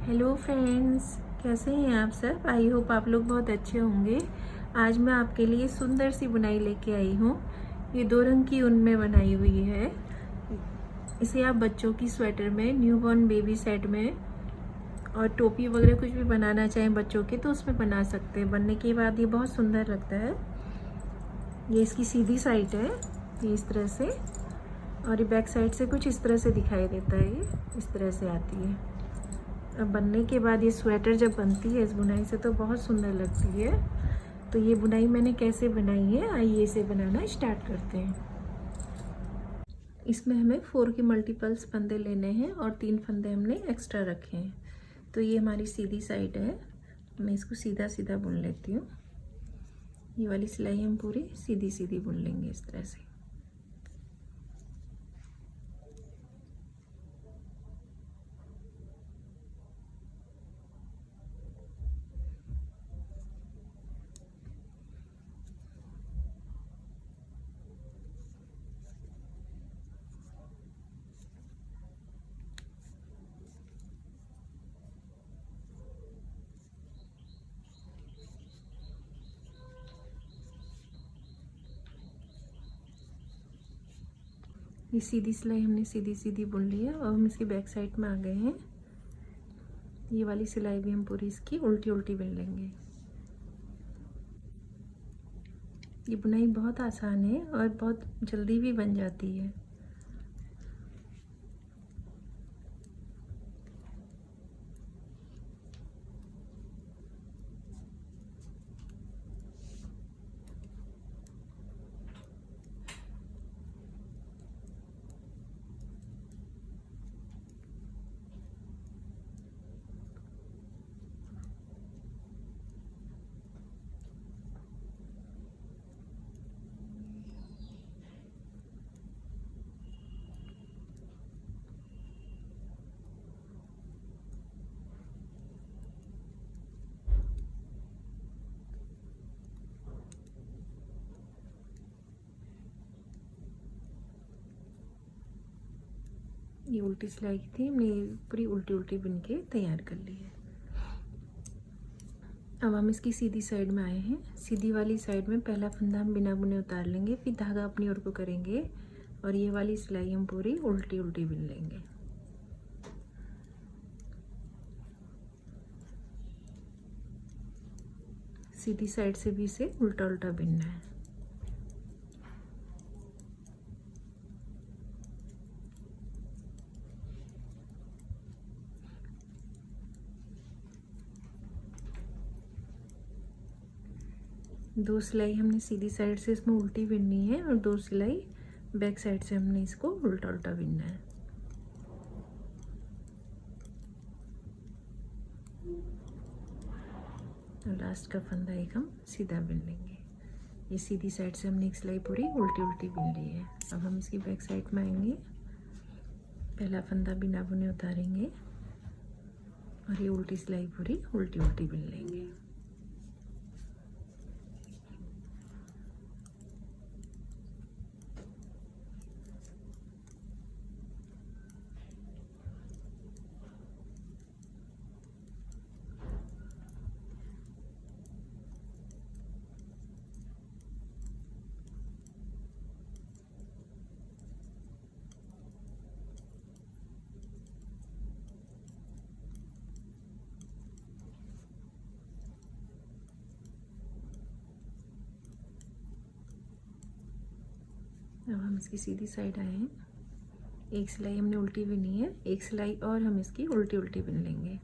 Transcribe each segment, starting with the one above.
Hello friends, कैसे हैं आप सब। आई होप आप लोग बहुत अच्छे होंगे। आज मैं आपके लिए सुंदर सी बुनाई लेके आई हूँ। ये 2 रंग की ऊन में बनाई हुई है। इसे आप बच्चों की स्वेटर में, न्यूबॉर्न बेबी सेट में और टोपी वगैरह कुछ भी बनाना चाहें बच्चों के तो उसमें बना सकते हैं। बनने के बाद ये बहुत सुंदर लगता है। ये इसकी सीधी साइड है, ये इस तरह से, और ये बैक साइड से कुछ इस तरह से दिखाई देता है। ये इस तरह से आती है। अब बनने के बाद ये स्वेटर जब बनती है इस बुनाई से तो बहुत सुंदर लगती है। तो ये बुनाई मैंने कैसे बनाई है, आइए इसे बनाना स्टार्ट करते हैं। इसमें हमें 4 के मल्टीपल्स फंदे लेने हैं और 3 फंदे हमने एक्स्ट्रा रखे हैं। तो ये हमारी सीधी साइड है, मैं इसको सीधा सीधा बुन लेती हूँ। ये वाली सिलाई हम पूरी सीधी सीधी बुन लेंगे इस तरह से। ये सीधी सिलाई हमने सीधी सीधी बुन ली है और हम इसकी बैक साइड में आ गए हैं। ये वाली सिलाई भी हम पूरी इसकी उल्टी उल्टी बुन लेंगे। ये बुनाई बहुत आसान है और बहुत जल्दी भी बन जाती है। ये उल्टी सिलाई की थी, हमने पूरी उल्टी उल्टी बुन के तैयार कर ली है। अब हम इसकी सीधी साइड में आए हैं। सीधी वाली साइड में पहला फंदा हम बिना बुने उतार लेंगे, फिर धागा अपनी ओर को करेंगे और ये वाली सिलाई हम पूरी उल्टी उल्टी बुन लेंगे। सीधी साइड से भी इसे उल्टा उल्टा बुनना है। दो सिलाई हमने सीधी साइड से इसमें उल्टी बुननी है और 2 सिलाई बैक साइड से हमने इसको उल्टा उल्टा बुनना है। और लास्ट का फंदा एक हम सीधा बुन लेंगे। ये सीधी साइड से हमने एक सिलाई पूरी उल्टी उल्टी बुन ली है। अब हम इसकी बैक साइड में आएंगे, पहला फंदा बिना बुने उतारेंगे और ये उल्टी सिलाई पूरी उल्टी उल्टी बुन लेंगे। अब हम इसकी सीधी साइड आए हैं। एक सिलाई हमने उल्टी बुनी है, एक सिलाई और हम इसकी उल्टी उल्टी बुन लेंगे।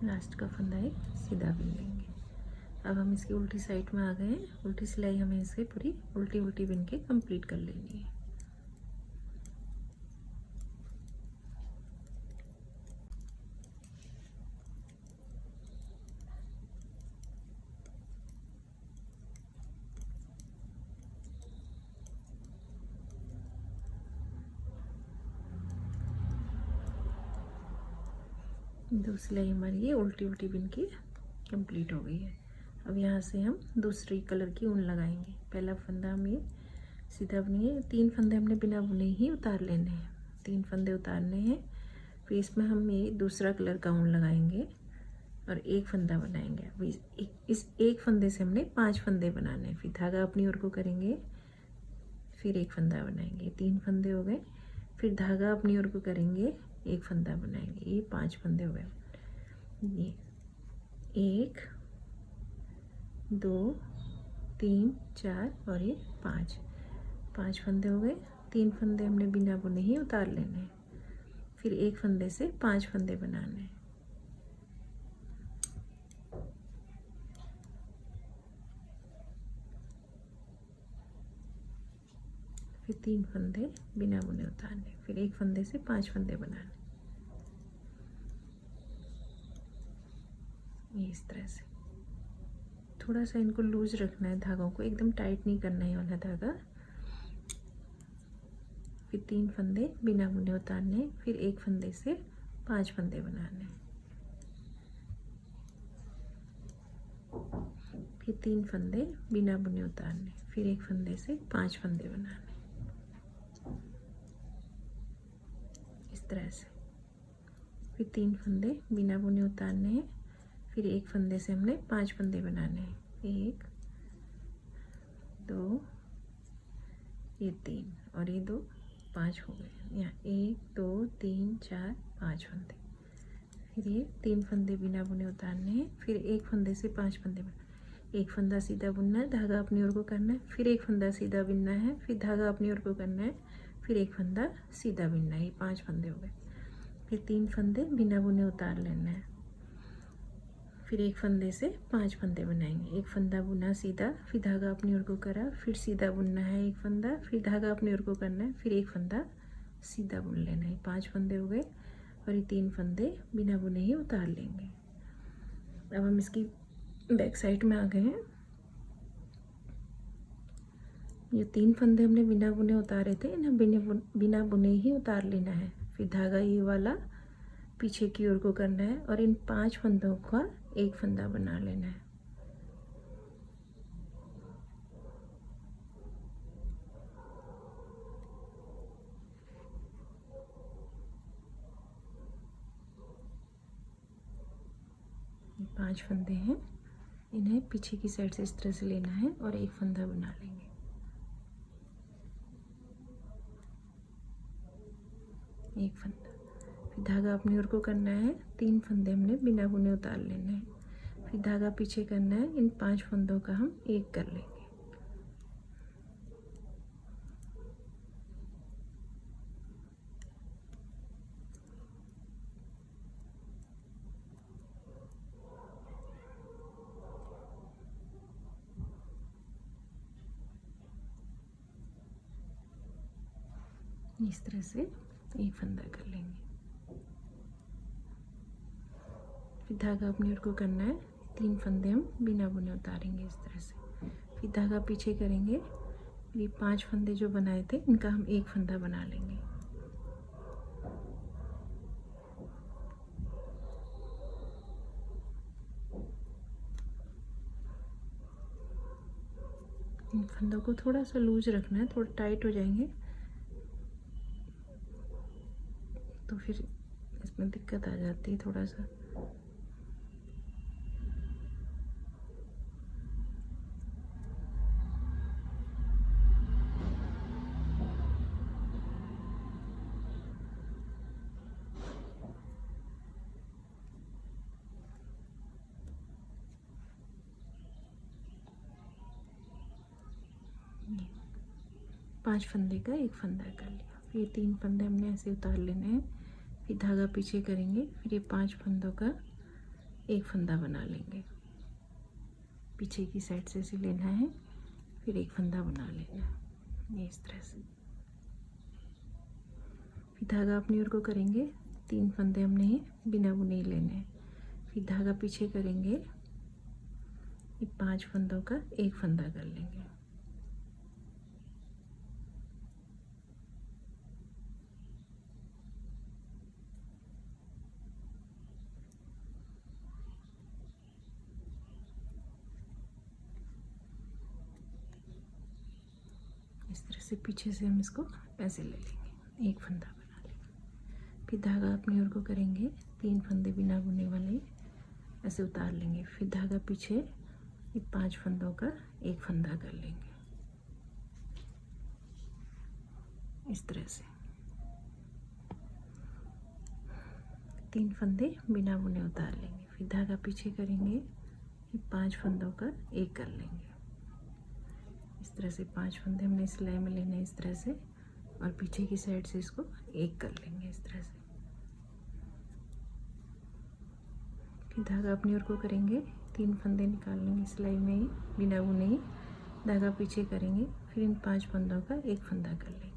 लास्ट का फंदा एक सीधा बुन लेंगे। अब हम इसकी उल्टी साइड में आ गए हैं। उल्टी सिलाई हमें इसे पूरी उल्टी उल्टी बुन के कंप्लीट कर लेनी है। दो सिलाई हमारी ये उल्टी उल्टी बुन के कंप्लीट हो गई है। अब यहाँ से हम दूसरी कलर की ऊन लगाएंगे। पहला फंदा हम ये सीधा बुनिए, 3 फंदे हमने बिना बुने ही उतार लेने हैं, 3 फंदे उतारने हैं। फिर इसमें हम ये दूसरा कलर का ऊन लगाएंगे और एक फंदा बनाएंगे। अब इस एक फंदे से हमने 5 फंदे बनाने हैं। फिर धागा अपनी ओर को करेंगे, फिर एक फंदा बनाएंगे, 3 फंदे हो गए। फिर धागा अपनी ओर को करेंगे, एक फंदा बनाएंगे, ये 5 फंदे हो गए। ये 1 2 3 4 और ये 5 फंदे हो गए। 3 फंदे हमने बिना बुने ही उतार लेने हैं। फिर एक फंदे से 5 फंदे बनाने हैं। फिर 3 फंदे बिना बुने उतारने, फिर एक फंदे से 5 फंदे बनाने, ये इस तरह से। थोड़ा सा इनको लूज रखना है, धागों को एकदम टाइट नहीं करना है वाला धागा। फिर 3 फंदे बिना बुने उतारने, फिर एक फंदे से 5 फंदे बनाने, फिर 3 फंदे बिना बुने उतारने, फिर एक फंदे से 5 फंदे बनाने, इस तरह से। फिर 3 फंदे बिना बुने उतारने हैं, फिर एक फंदे से हमने 5 फंदे बनाने हैं, 1 2 ये 3 और ये 2 5 हो गए। यहाँ 1 2 3 4 5 फंदे। फिर ये 3 फंदे बिना बुने उतारने हैं, फिर एक फंदे से 5 फंदे एक फंदा सीधा बुनना है, धागा अपनी ओर को करना है, फिर एक फंदा सीधा बुनना है, फिर धागा अपनी ओर को करना है, फिर एक फंदा सीधा बुनना है, ये 5 फंदे हो गए। फिर 3 फंदे बिना बुने उतार लेना है, फिर एक फंदे से 5 फंदे बनाएंगे, एक फंदा बुना सीधा, फिर धागा अपनी ओर को करा, फिर सीधा बुनना है एक फंदा, फिर धागा अपनी ओर को करना है, फिर एक फंदा सीधा बुन लेना है, 5 फंदे हो गए। और ये 3 फंदे बिना बुने ही उतार लेंगे। अब हम इसकी बैक साइड में आ गए हैं। ये 3 फंदे हमने बिना बुने उतारे थे, इन्हें बिना बुने ही उतार लेना है। फिर धागा ये वाला पीछे की ओर को करना है और इन 5 फंदों का एक फंदा बना लेना है। ये 5 फंदे हैं, इन्हें पीछे की साइड से इस तरह से लेना है और एक फंदा बना लेंगे, एक फंदा। फिर धागा अपनी ओर को करना है, 3 फंदे हमने बिना बुने उतार लेने हैं। फिर धागा पीछे करना है, इन 5 फंदों का हम एक कर लेंगे। इस तरह से एक फंदा कर लेंगे। फिर धागा अपनी ओर को करना है, 3 फंदे हम बिना बुने उतारेंगे इस तरह से। फिर धागा पीछे करेंगे, ये 5 फंदे जो बनाए थे इनका हम एक फंदा बना लेंगे। इन फंदों को थोड़ा सा लूज रखना है, थोड़ा टाइट हो जाएंगे तो फिर इसमें दिक्कत आ जाती है थोड़ा सा। ये 5 फंदे का एक फंदा कर लिया। फिर 3 फंदे हमने ऐसे उतार लेने हैं, फिर धागा पीछे करेंगे, फिर ये 5 फंदों का एक फंदा बना लेंगे, पीछे की साइड से ऐसे लेना है, फिर एक फंदा बना लेना है, ये इस तरह से। फिर धागा अपनी ओर को करेंगे, 3 फंदे हमने ही बिना बुने ही लेने हैं, फिर धागा पीछे करेंगे, ये 5 फंदों का एक फंदा कर लेंगे। तरह से पीछे से हम इसको ऐसे ले लेंगे, एक फंदा बना लेंगे। फिर धागा अपनी ओर को करेंगे, 3 फंदे बिना बुने वाले ऐसे उतार लेंगे। फिर धागा पीछे ये 5 फंदों का एक फंदा कर लेंगे इस तरह से। 3 फंदे बिना बुने उतार लेंगे। फिर धागा पीछे करेंगे, ये 5 फंदों का एक कर लेंगे इस तरह से। 5 फंदे हमने सिलाई में लेने हैं इस तरह से, और पीछे की साइड से इसको एक कर लेंगे इस तरह से। फिर धागा अपनी ओर को करेंगे, 3 फंदे निकाल लेंगे सिलाई में ही बिना बुने ही। धागा पीछे करेंगे, फिर इन 5 फंदों का एक फंदा कर लेंगे।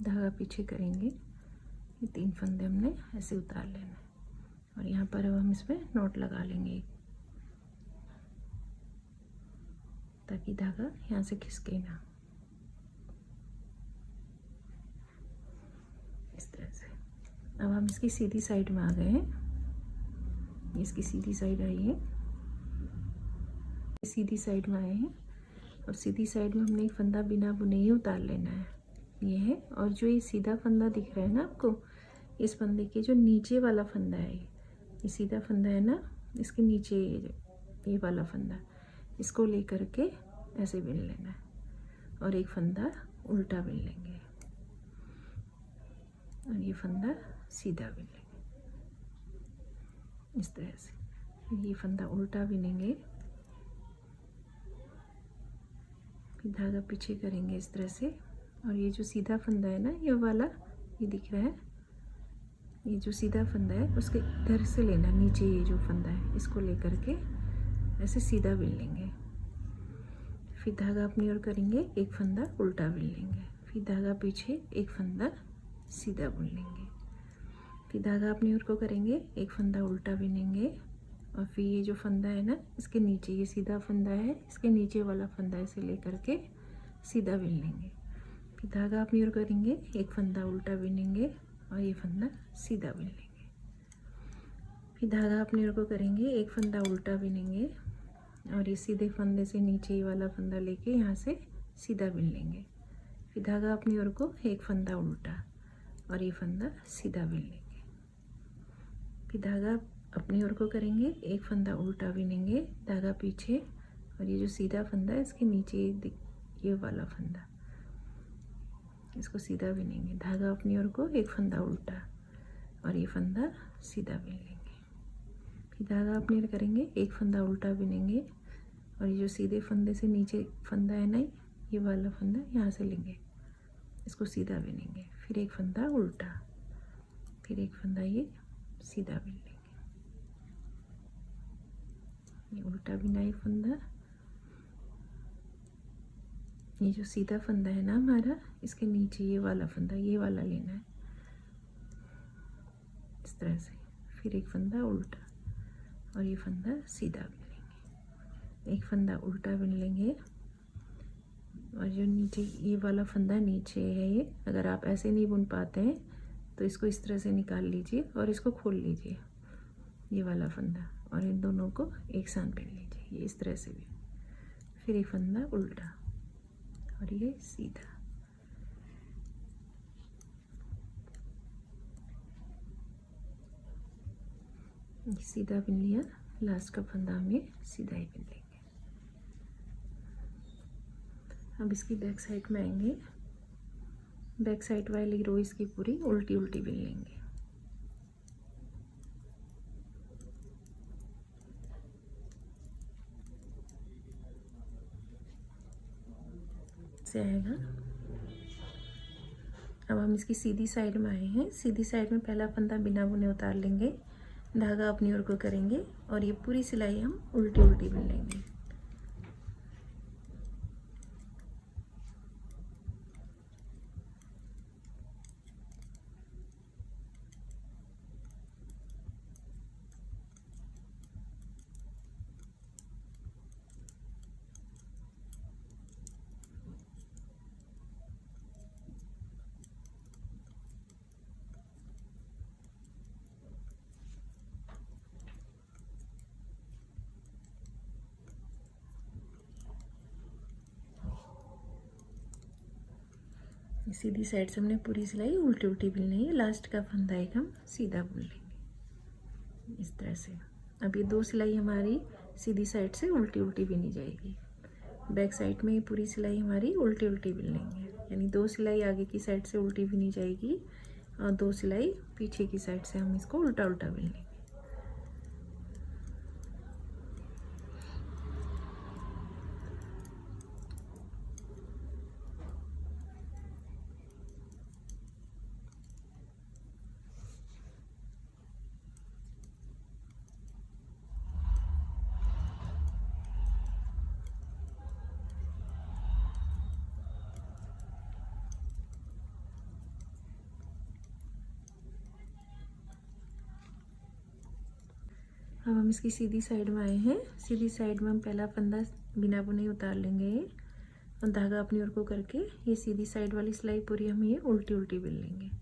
धागा पीछे करेंगे, ये 3 फंदे हमने ऐसे उतार लेना है, और यहाँ पर अब हम इसमें नोट लगा लेंगे ताकि धागा यहाँ से खिसके ना, इस तरह से। अब हम इसकी सीधी साइड में आ गए हैं, इसकी सीधी साइड आई है, सीधी साइड में आए हैं, और सीधी साइड में हमने एक फंदा बिना बुने ही उतार लेना है, ये है। और जो ये सीधा फंदा दिख रहा है ना आपको, इस फंदे के जो नीचे वाला फंदा है, ये सीधा फंदा है ना, इसके नीचे ये वाला फंदा, इसको लेकर के ऐसे बिन लेना है, और एक फंदा उल्टा बिन लेंगे, और ये फंदा सीधा बिन लेंगे इस तरह से। ये फंदा उल्टा बिनेंगे, फिर धागा पीछे करेंगे इस तरह से, और ये जो सीधा फंदा है ना, ये वाला ये दिख रहा है, ये जो सीधा फंदा है उसके इधर से लेना, नीचे ये जो फंदा है इसको लेकर के ऐसे सीधा बिन लेंगे। फिर धागा अपनी ओर करेंगे, एक फंदा उल्टा बिन लेंगे, फिर धागा पीछे एक फंदा सीधा बुन लेंगे। फिर धागा अपनी ओर को करेंगे, एक फंदा उल्टा बिनेंगे, और फिर ये जो फंदा है ना, इसके नीचे ये सीधा फंदा है, इसके नीचे वाला फंदा ऐसे लेकर के सीधा बिन लेंगे। फिर धागा अपनी ओर करेंगे, एक फंदा उल्टा बिनेंगे, और ये फंदा सीधा बिन लेंगे। फिर धागा अपनी ओर को करेंगे, एक फंदा उल्टा बिनेंगे, और ये सीधे फंदे से नीचे ये वाला फंदा लेके यहाँ से सीधा बिन लेंगे। फिर धागा अपनी ओर को, एक फंदा उल्टा, और ये फंदा सीधा बिन लेंगे। फिर धागा अपनी ओर को करेंगे, एक फंदा उल्टा बिनेंगे, धागा पीछे, और ये जो सीधा फंदा है इसके नीचे ये वाला फंदा, इसको सीधा बिनेंगे। धागा अपनी ओर को, एक फंदा उल्टा, और ये फंदा सीधा बिन लेंगे। फिर धागा अपनी ओर करेंगे, एक फंदा उल्टा बिनेंगे, और ये जो सीधे फंदे से नीचे फंदा है ना, ये वाला फंदा यहाँ से लेंगे, इसको सीधा बिनेंगे। फिर एक फंदा उल्टा, फिर एक फंदा ये सीधा बिन लेंगे। ये उल्टा बिना एक फंदा, ये जो सीधा फंदा है ना हमारा, इसके नीचे ये वाला फंदा, ये वाला लेना है इस तरह से। फिर एक फंदा उल्टा, और ये फंदा सीधा बिन लेंगे। एक फंदा उल्टा बिन लेंगे, और जो नीचे ये वाला फंदा नीचे है, ये अगर आप ऐसे नहीं बुन पाते हैं तो इसको इस तरह से निकाल लीजिए और इसको खोल लीजिए, ये वाला फंदा, और इन दोनों को एक साथ बिन लीजिए, ये इस तरह से भी। फिर एक फंदा उल्टा, और ये सीधा। सीधा बिन लिया, लास्ट का फंदा हमें सीधा ही बिन लेंगे। अब इसकी बैक साइड में आएंगे, बैक साइड वाली रो इसकी पूरी उल्टी उल्टी बिन लेंगे। से आएगा। अब हम इसकी सीधी साइड में आए हैं, सीधी साइड में पहला फंदा बिना बुने उतार लेंगे, धागा अपनी ओर को करेंगे, और ये पूरी सिलाई हम उल्टी उल्टी बिन लेंगे। सीधी साइड से हमने पूरी सिलाई उल्टी उल्टी बिलनी है। लास्ट का फंदा एक हम सीधा बुन लेंगे इस तरह से। अब ये 2 सिलाई हमारी सीधी साइड से उल्टी उल्टी बिनी जाएगी। बैक साइड में ये पूरी सिलाई हमारी उल्टी उल्टी बिल लेंगे, यानी 2 सिलाई आगे की साइड से उल्टी बिनी जाएगी और 2 सिलाई पीछे की साइड से हम इसको उल्टा उल्टा बिल लेंगे। अब हम इसकी सीधी साइड में आए हैं। सीधी साइड में हम पहला फंदा बिना बुने उतार लेंगे और धागा अपनी ओर को करके ये सीधी साइड वाली सिलाई पूरी हम ये उल्टी उल्टी बिल लेंगे।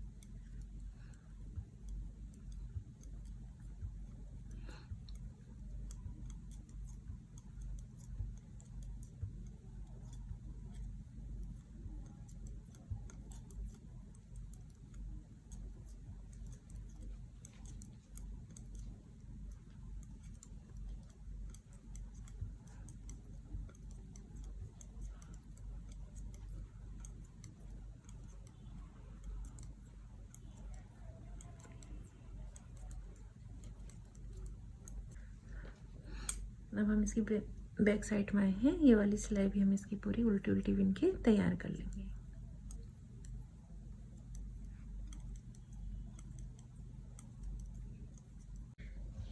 अब हम इसकी बैक साइड में आए हैं। ये वाली सिलाई भी हम इसकी पूरी उल्टी उल्टी बिन के तैयार कर लेंगे।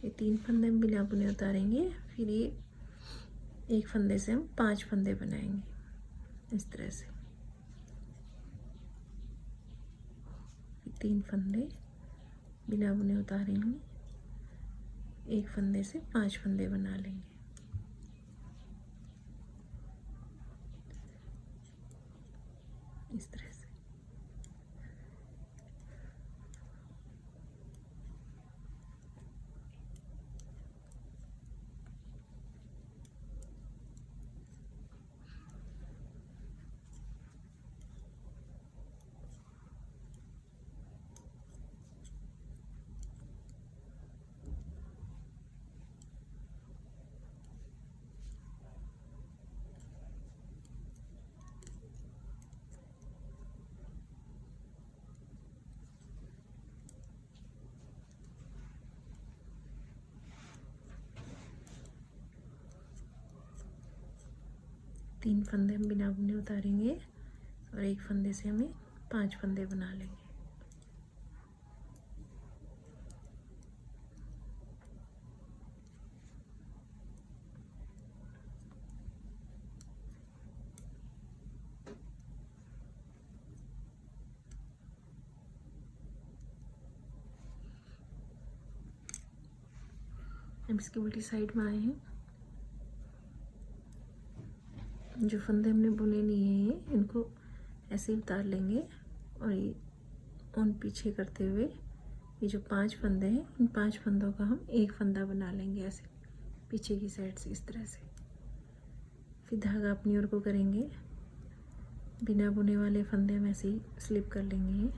ये 3 फंदे हम बिना बुने उतारेंगे, फिर ये एक फंदे से हम 5 फंदे बनाएंगे इस तरह से। 3 फंदे बिना बुने उतारेंगे, एक फंदे से 5 फंदे बना लेंगे इस तरह से। तीन फंदे हम बिना बुने उतारेंगे और एक फंदे से हमें 5 फंदे बना लेंगे। अब इसकी उल्टी साइड में आए हैं। जो फंदे हमने बुने नहीं हैं इनको ऐसे ही उतार लेंगे और ये उन पीछे करते हुए ये जो 5 फंदे हैं इन 5 फंदों का हम एक फंदा बना लेंगे ऐसे पीछे की साइड से इस तरह से। फिर धागा अपनी ओर को करेंगे, बिना बुने वाले फंदे हम ऐसे ही स्लिप कर लेंगे।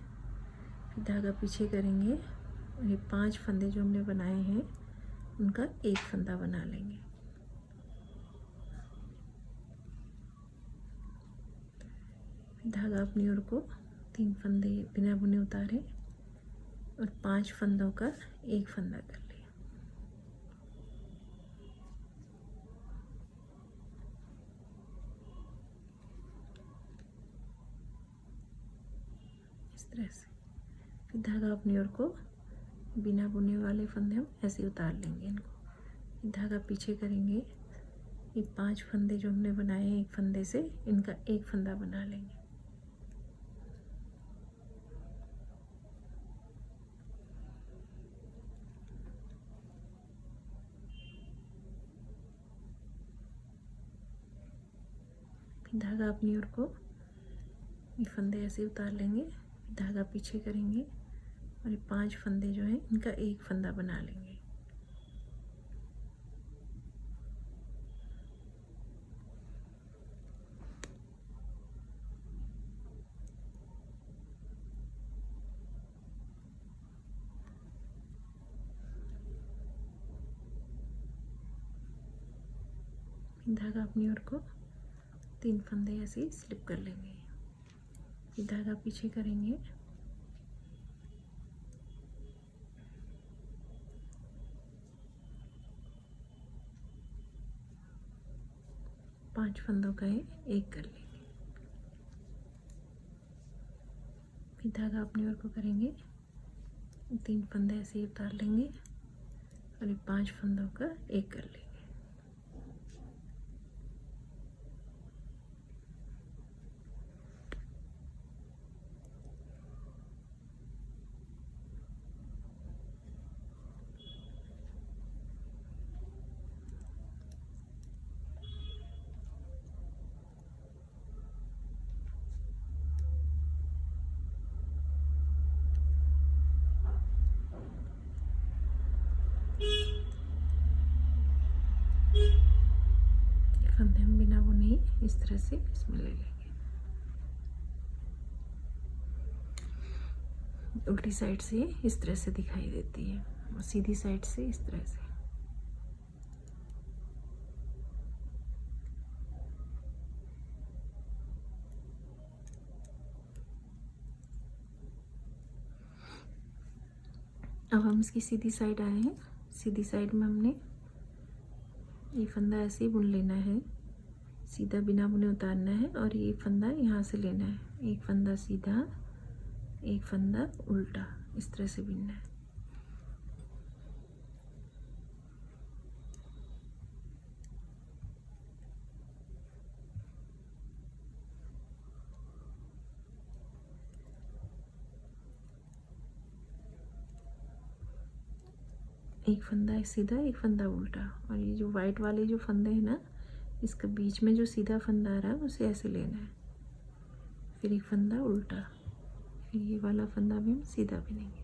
फिर धागा पीछे करेंगे और ये 5 फंदे जो हमने बनाए हैं उनका एक फंदा बना लेंगे। धागा अपनी ओर को 3 फंदे बिना बुने उतारे और 5 फंदों का एक फंदा कर लिया इस तरह से। फिर धागा अपनी ओर को बिना बुने वाले फंदे हम ऐसे उतार लेंगे इनको। धागा पीछे करेंगे, ये 5 फंदे जो हमने बनाए हैं एक फंदे से इनका एक फंदा बना लेंगे। फिर धागा अपनी ओर को ये फंदे ऐसे उतार लेंगे, धागा पीछे करेंगे और ये 5 फंदे जो हैं इनका एक फंदा बना लेंगे। धागा अपनी ओर को 3 फंदे ऐसे स्लिप कर लेंगे। फिर धागा पीछे करेंगे, पांच फंदों का एक कर लेंगे। फिर धागा अपनी ओर को करेंगे, 3 फंदे ऐसे ही उतार लेंगे और ये 5 फंदों का एक कर लेंगे। फंदे हम बिना बुने इस तरह से इसमें ले लेंगे। उल्टी साइड से इस तरह से दिखाई देती है और सीधी साइड से इस तरह से। अब हम इसकी सीधी साइड आए हैं। सीधी साइड में हमने ये फंदा ऐसे ही बुन लेना है, सीधा बिना बुने उतारना है और ये फंदा यहाँ से लेना है। एक फंदा सीधा, एक फंदा उल्टा, इस तरह से बुनना है। एक फंदा सीधा, एक फंदा उल्टा, और ये जो वाइट वाले जो फंदे हैं ना, इसका बीच में जो सीधा फंदा आ रहा है उसे ऐसे लेना है। फिर एक फंदा उल्टा, फिर ये वाला फंदा भी हम सीधा बुनेंगे।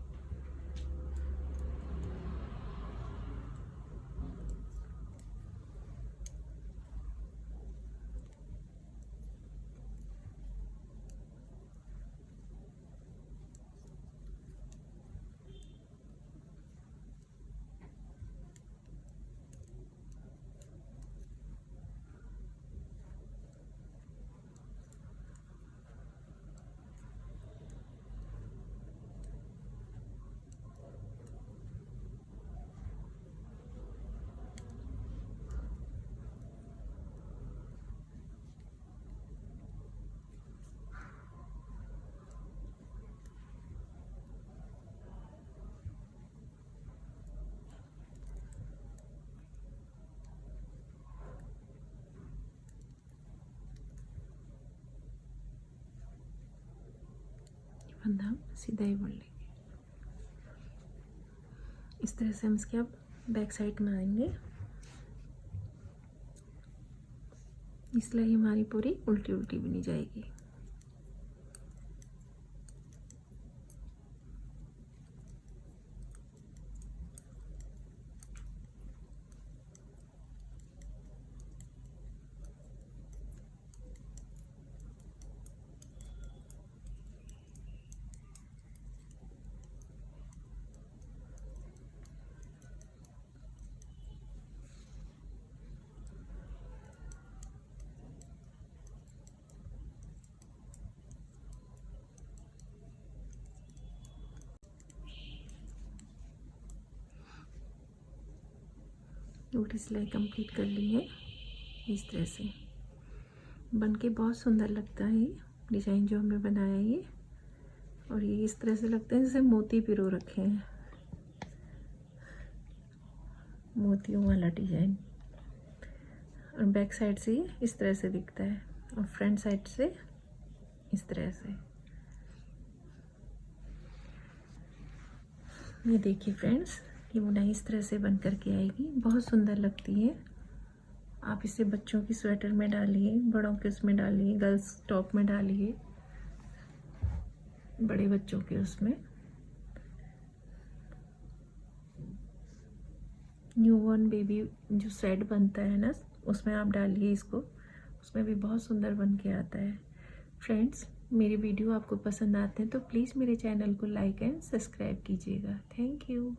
फंदा हम सीधा ही बुन लेंगे। इस तरह से हम इसके अब बैक साइड में आएंगे। सिलाई हमारी पूरी उल्टी उल्टी बुनी जाएगी। उल्टी सिलाई कंप्लीट कर ली है। इस तरह से बन के बहुत सुंदर लगता है ये डिज़ाइन जो हमने बनाया है ये। और ये इस तरह से लगता है जैसे मोती पिरो रखे हैं, मोतियों वाला डिज़ाइन। और बैक साइड से ये इस तरह से दिखता है और फ्रंट साइड से इस तरह से। ये देखिए फ्रेंड्स, ये बुनाई इस तरह से बन कर के आएगी, बहुत सुंदर लगती है। आप इसे बच्चों की स्वेटर में डालिए, बड़ों के उसमें डालिए, गर्ल्स टॉप में डालिए, बड़े बच्चों के उसमें, न्यूबॉर्न बेबी जो सेट बनता है ना उसमें आप डालिए इसको, उसमें भी बहुत सुंदर बन के आता है। फ्रेंड्स, मेरी वीडियो आपको पसंद आते हैं तो प्लीज़ मेरे चैनल को लाइक एंड सब्सक्राइब कीजिएगा। Thank you.